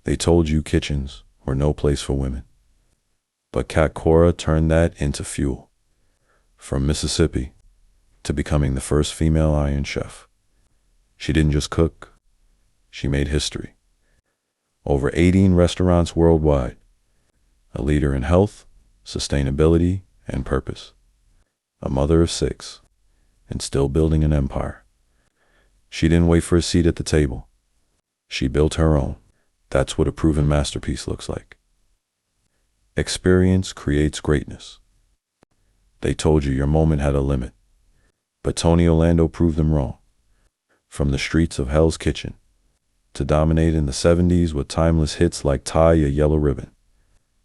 They told you kitchens were no place for women. But Kat Cora turned that into fuel. From Mississippi to becoming the first female Iron Chef. She didn't just cook, she made history. Over 18 restaurants worldwide. A leader in health, sustainability, and purpose. A mother of 6, and still building an empire. She didn't wait for a seat at the table. She built her own. That's what a proven masterpiece looks like. Experience creates greatness. They told you your moment had a limit, but Tony Orlando proved them wrong. From the streets of Hell's Kitchen to dominate in the 70s with timeless hits like Tie a Yellow Ribbon.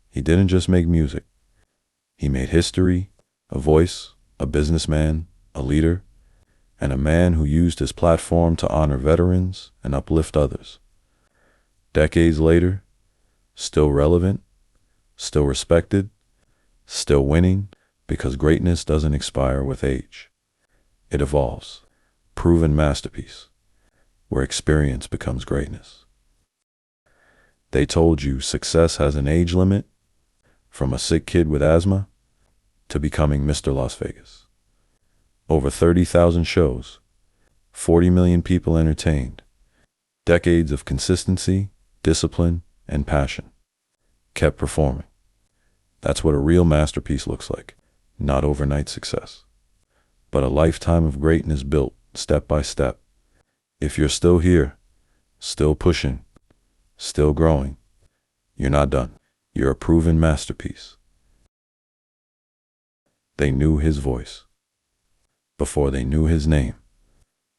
He didn't just make music. He made history, a voice, a businessman, a leader, and a man who used his platform to honor veterans and uplift others. Decades later, still relevant, still respected, still winning, because greatness doesn't expire with age. It evolves. Proven masterpiece, where experience becomes greatness. They told you success has an age limit, from a sick kid with asthma to becoming Mr. Las Vegas. Over 30,000 shows, 40 million people entertained, decades of consistency, discipline, and passion. Kept performing. That's what a real masterpiece looks like. Not overnight success, but a lifetime of greatness built step by step. If you're still here, still pushing, still growing, you're not done. You're a proven masterpiece. They knew his voice before they knew his name.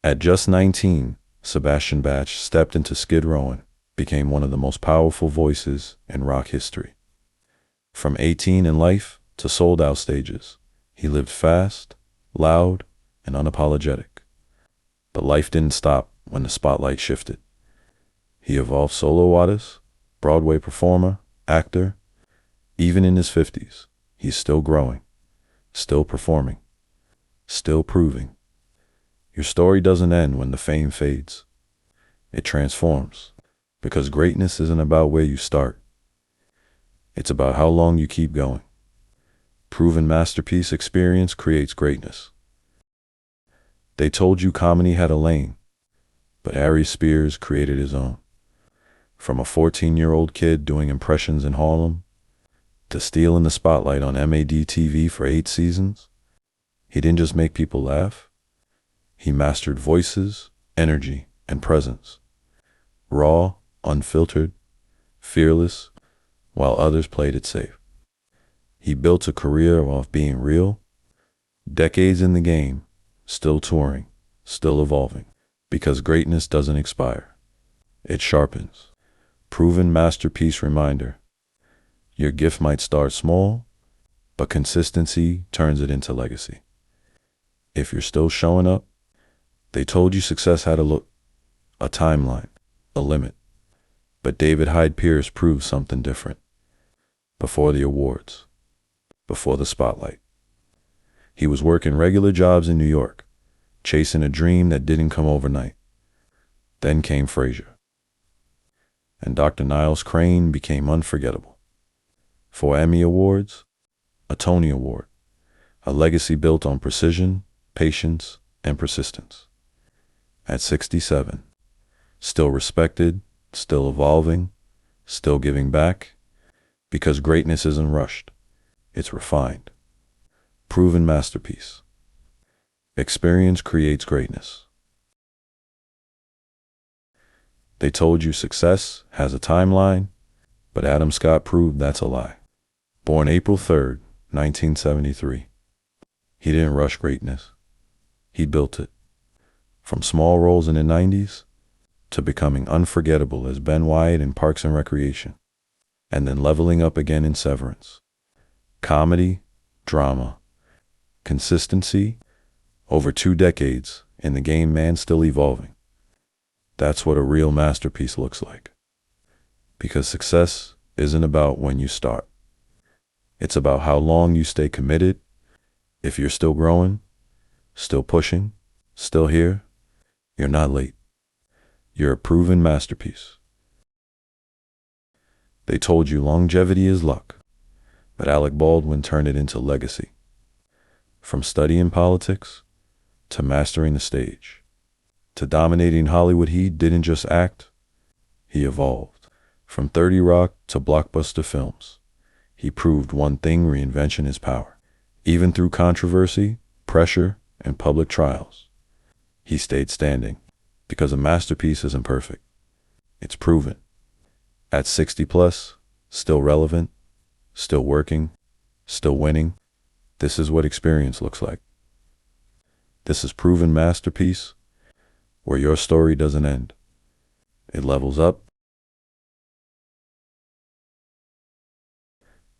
At just 19, Sebastian Bach stepped into Skid Row and became one of the most powerful voices in rock history. From 18 in life to sold-out stages, he lived fast, loud, and unapologetic. But life didn't stop when the spotlight shifted. He evolved solo artist, Broadway performer, actor. Even in his 50s, he's still growing, still performing, still proving. Your story doesn't end when the fame fades. It transforms, because greatness isn't about where you start. It's about how long you keep going. Proven masterpiece experience creates greatness. They told you comedy had a lane, but Ari Spears created his own. From a 14-year-old kid doing impressions in Harlem, to stealing the spotlight on MAD TV for 8 seasons, he didn't just make people laugh. He mastered voices, energy, and presence. Raw, unfiltered, fearless, while others played it safe. He built a career off being real, decades in the game, still touring, still evolving, because greatness doesn't expire. It sharpens. Proven masterpiece reminder. Your gift might start small, but consistency turns it into legacy. If you're still showing up, they told you success had a look, a timeline, a limit. But David Hyde Pierce proved something different. Before the awards, before the spotlight. He was working regular jobs in New York, chasing a dream that didn't come overnight. Then came Frasier. And Dr. Niles Crane became unforgettable. 4 Emmy Awards, a Tony Award, a legacy built on precision, patience, and persistence. At 67, still respected, still evolving, still giving back, because greatness isn't rushed, it's refined. Proven masterpiece. Experience creates greatness. They told you success has a timeline, but Adam Scott proved that's a lie. Born April 3rd, 1973. He didn't rush greatness. He built it. From small roles in the 90s to becoming unforgettable as Ben Wyatt in Parks and Recreation, and then leveling up again in Severance. Comedy, drama, consistency, over 2 decades in the game, man, still evolving. That's what a real masterpiece looks like. Because success isn't about when you start. It's about how long you stay committed. If you're still growing, still pushing, still here, you're not late. You're a proven masterpiece. They told you longevity is luck, but Alec Baldwin turned it into legacy. From studying politics, to mastering the stage, to dominating Hollywood, he didn't just act, he evolved. From 30 Rock to blockbuster films, he proved one thing: reinvention is power. Even through controversy, pressure, and public trials, he stayed standing, because a masterpiece isn't perfect. It's proven. At 60 plus, still relevant, still working, still winning. This is what experience looks like. This is proven masterpiece, where your story doesn't end. It levels up.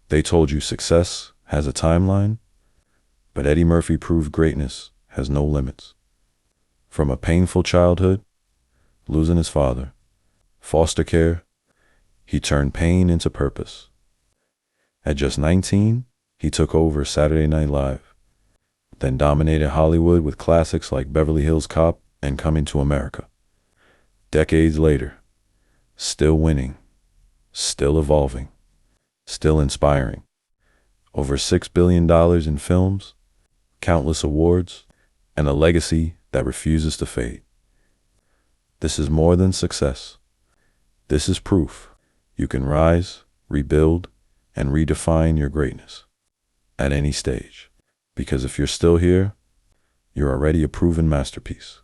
They told you success has a timeline, but Eddie Murphy proved greatness has no limits. From a painful childhood, losing his father, foster care, he turned pain into purpose. At just 19, he took over Saturday Night Live, then dominated Hollywood with classics like Beverly Hills Cop and Coming to America. Decades later, still winning, still evolving, still inspiring. Over $6 billion in films, countless awards, and a legacy that refuses to fade. This is more than success. This is proof you can rise, rebuild, and redefine your greatness at any stage. Because if you're still here, you're already a proven masterpiece.